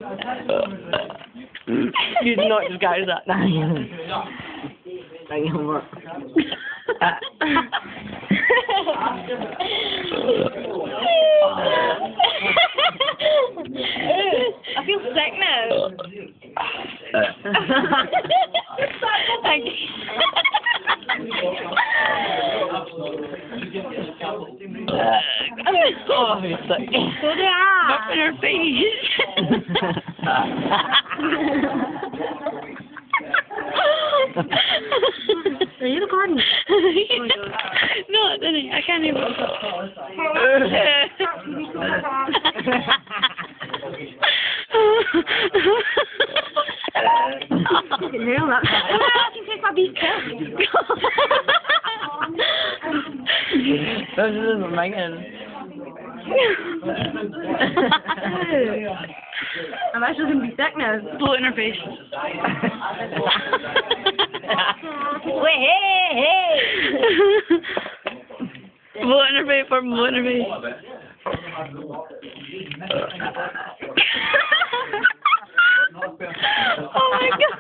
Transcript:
You did not just go to that. Hang on, look. I feel sick now. Thank you. Oh, you're sick. So do I. Up in her face. Are you recording? No, I didn't. I can't even. You can nail that. I can take my beak out. This isn't Megan. I'm actually going to be sick now. Blow it in her face. Wait, hey! Blow it in her face, blow it in her face. Oh my god.